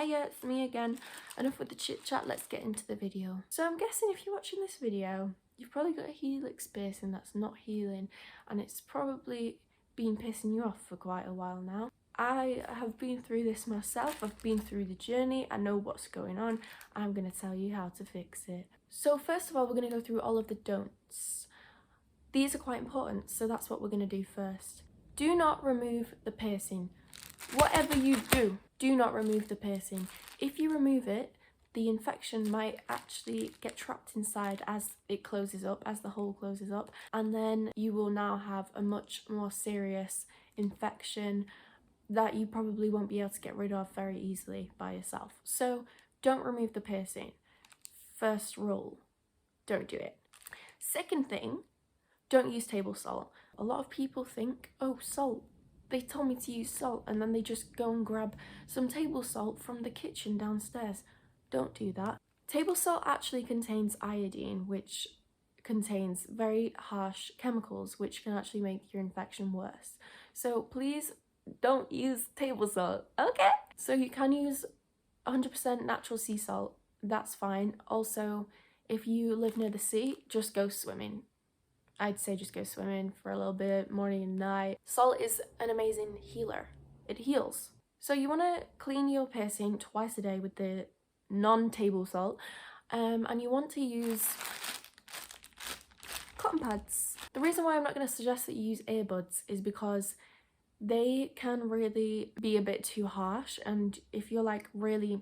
Hiya, it's me again. Enough with the chit chat, let's get into the video. So I'm guessing if you're watching this video, you've probably got a helix piercing that's not healing, and it's probably been pissing you off for quite a while now. I have been through this myself, I've been through the journey, I know what's going on, I'm going to tell you how to fix it. So first of all, we're going to go through all of the don'ts. These are quite important, so that's what we're going to do first. Do not remove the piercing. Whatever you do not remove the piercing. If you remove it, the infection might actually get trapped inside as it closes up, as the hole closes up, and then you will now have a much more serious infection that you probably won't be able to get rid of very easily by yourself. So don't remove the piercing. First rule, don't do it. Second thing, don't use table salt. A lot of people think, oh, salt. They told me to use salt, and then they just go and grab some table salt from the kitchen downstairs. Don't do that. Table salt actually contains iodine, which contains very harsh chemicals, which can actually make your infection worse. So please don't use table salt, okay? So you can use 100% natural sea salt, that's fine. Also, if you live near the sea, just go swimming. I'd say just go swimming for a little bit, morning and night. Salt is an amazing healer. It heals. So you want to clean your piercing twice a day with the non-table salt, and you want to use cotton pads. The reason why I'm not going to suggest that you use earbuds is because they can really be a bit too harsh, and if you're like really,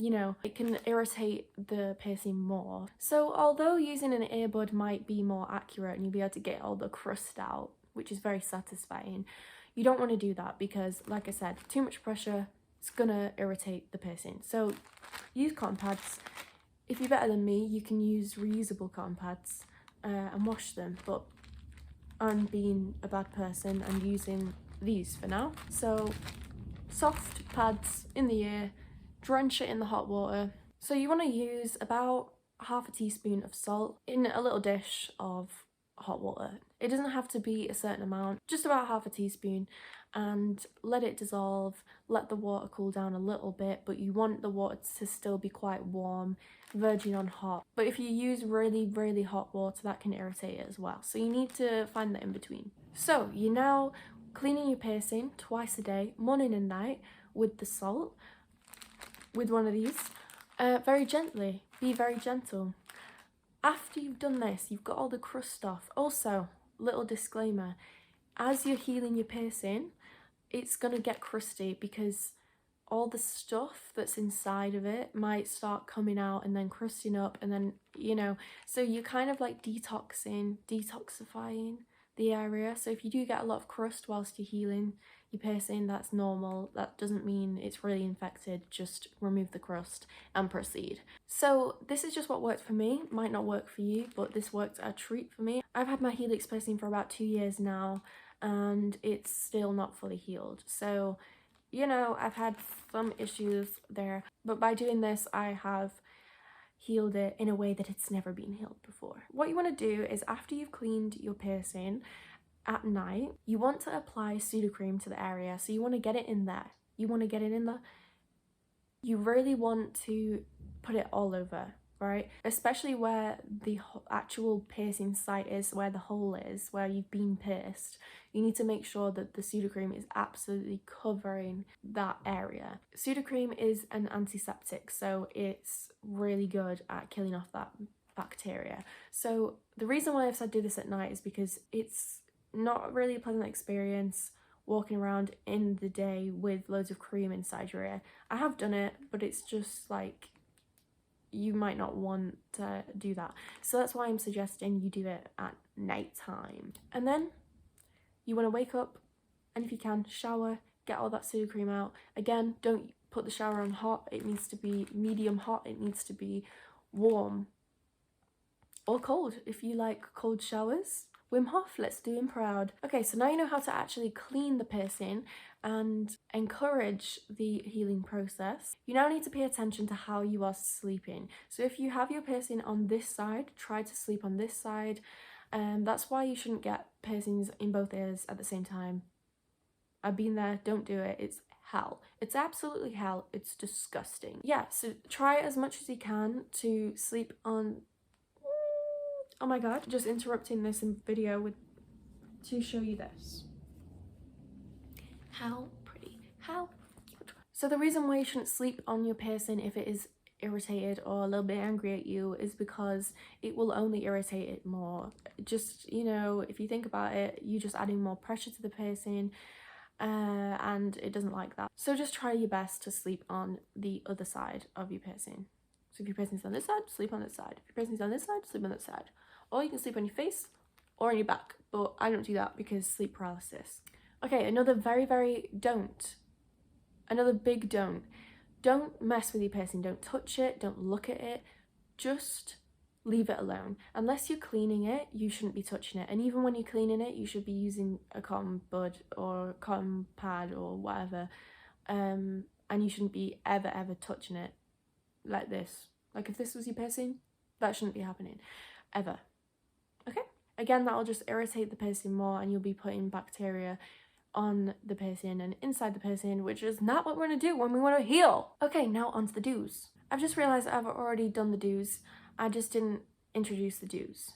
you know, it can irritate the piercing more. So although using an earbud might be more accurate and you'll be able to get all the crust out, which is very satisfying, you don't want to do that because, like I said, too much pressure, it's gonna irritate the piercing. So use cotton pads. If you're better than me, you can use reusable cotton pads and wash them, but I'm being a bad person and using these for now. So soft pads in the ear, drench it in the hot water. So you want to use about half a teaspoon of salt in a little dish of hot water. It doesn't have to be a certain amount, just about half a teaspoon, and let it dissolve. Let the water cool down a little bit, but you want the water to still be quite warm, verging on hot. But if you use really hot water, that can irritate it as well. So you need to find the in between. So you're now cleaning your piercing twice a day, morning and night, with the salt. With one of these, very gently, be very gentle. After you've done this, you've got all the crust off. Also, little disclaimer, as you're healing your piercing, it's gonna get crusty because all the stuff that's inside of it might start coming out and then crusting up, and then, you know, so you're kind of like detoxifying the area. So if you do get a lot of crust whilst you're healing your piercing, that's normal. That doesn't mean it's really infected. Just remove the crust and proceed. So this is just what worked for me. Might not work for you, but this worked a treat for me. I've had my helix piercing for about 2 years now, and it's still not fully healed. So, you know, I've had some issues there, but by doing this, I have healed it in a way that it's never been healed before. What you want to do is, after you've cleaned your piercing at night, you want to apply pseudocream to the area. So you want to get it in there. You want to get it in there. You really want to put it all over, right? Especially where the actual piercing site is, where the hole is, where you've been pierced. You need to make sure that the pseudocream is absolutely covering that area. Pseudocream is an antiseptic, so it's really good at killing off that bacteria. So the reason why I've said do this at night is because it's not really a pleasant experience walking around in the day with loads of cream inside your ear. I have done it, but it's just like, you might not want to do that. So that's why I'm suggesting you do it at night time. And then you want to wake up, and if you can, shower, get all that pseudocream out. Again, don't put the shower on hot. It needs to be medium hot. It needs to be warm or cold. If you like cold showers, Wim Hof, let's do him proud. Okay, so now you know how to actually clean the piercing and encourage the healing process. You now need to pay attention to how you are sleeping. So if you have your piercing on this side, try to sleep on this side. That's why you shouldn't get piercings in both ears at the same time. I've been there, don't do it. It's hell. It's absolutely hell. It's disgusting. Yeah, so try as much as you can to sleep on... Oh my god, just interrupting this video to show you this. How pretty, how cute. So the reason why you shouldn't sleep on your piercing if it is irritated or a little bit angry at you is because it will only irritate it more. Just, you know, if you think about it, you're just adding more pressure to the piercing, and it doesn't like that. So just try your best to sleep on the other side of your piercing. So if your piercing's on this side, sleep on this side. If your piercing's on this side, sleep on this side. Or you can sleep on your face or on your back, but I don't do that because sleep paralysis. Okay, another another big don't mess with your piercing. Don't touch it, don't look at it, just leave it alone. Unless you're cleaning it, you shouldn't be touching it. And even when you're cleaning it, you should be using a cotton bud or cotton pad or whatever, and you shouldn't be ever touching it like this. Like if this was your piercing, that shouldn't be happening ever. Okay, again, that'll just irritate the piercing more and you'll be putting bacteria on the piercing and inside the piercing, which is not what we're going to do when we want to heal. Okay, now on to the do's. I've just realized I've already done the do's. I just didn't introduce the do's.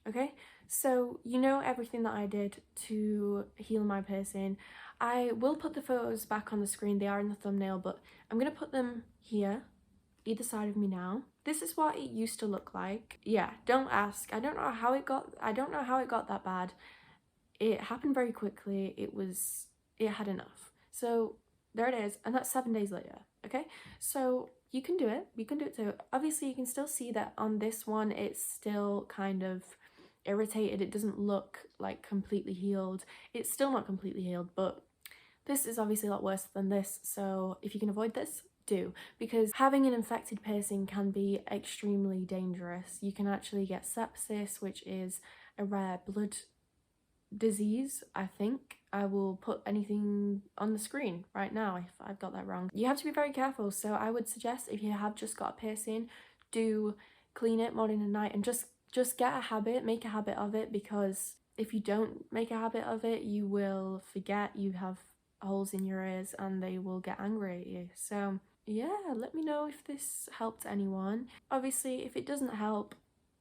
Okay, so you know everything that I did to heal my piercing. I will put the photos back on the screen. They are in the thumbnail, but I'm going to put them here, either side of me now. This is what it used to look like. Yeah, don't ask. I don't know how it got that bad. It happened very quickly. It had enough. So there it is, and that's 7 days later. Okay, so you can do it. You can do it too. Obviously, you can still see that on this one, it's still kind of irritated. It doesn't look like completely healed. It's still not completely healed, but this is obviously a lot worse than this. So if you can avoid this, do, because having an infected piercing can be extremely dangerous. You can actually get sepsis, which is a rare blood disease. I think I will put anything on the screen right now if I've got that wrong. You have to be very careful, so I would suggest if you have just got a piercing, do clean it morning and night, and just get a habit, make a habit of it, because if you don't make a habit of it, you will forget you have holes in your ears and they will get angry at you. So yeah, let me know if this helped anyone. Obviously, if it doesn't help,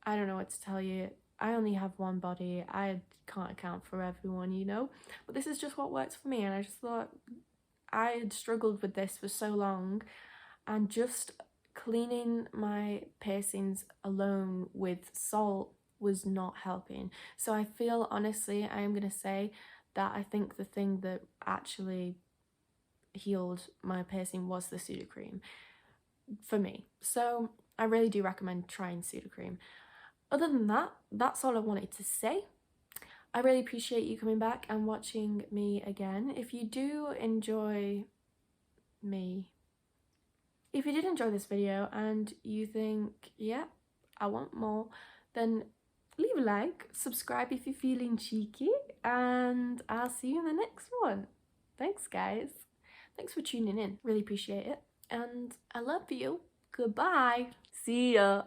I don't know what to tell you. I only have one body. I can't account for everyone, you know? But this is just what works for me, and I just thought I had struggled with this for so long, and just cleaning my piercings alone with salt was not helping. So I feel, honestly, I am going to say that I think the thing that actually healed my piercing was the Sudocrem for me. So I really do recommend trying Sudocrem. Other than that, that's all I wanted to say. I really appreciate you coming back and watching me again. If you do enjoy me, if you did enjoy this video and you think, yeah, I want more, then leave a like, subscribe if you're feeling cheeky, and I'll see you in the next one. Thanks, guys. Thanks for tuning in. Really appreciate it. And I love you. Goodbye. See ya.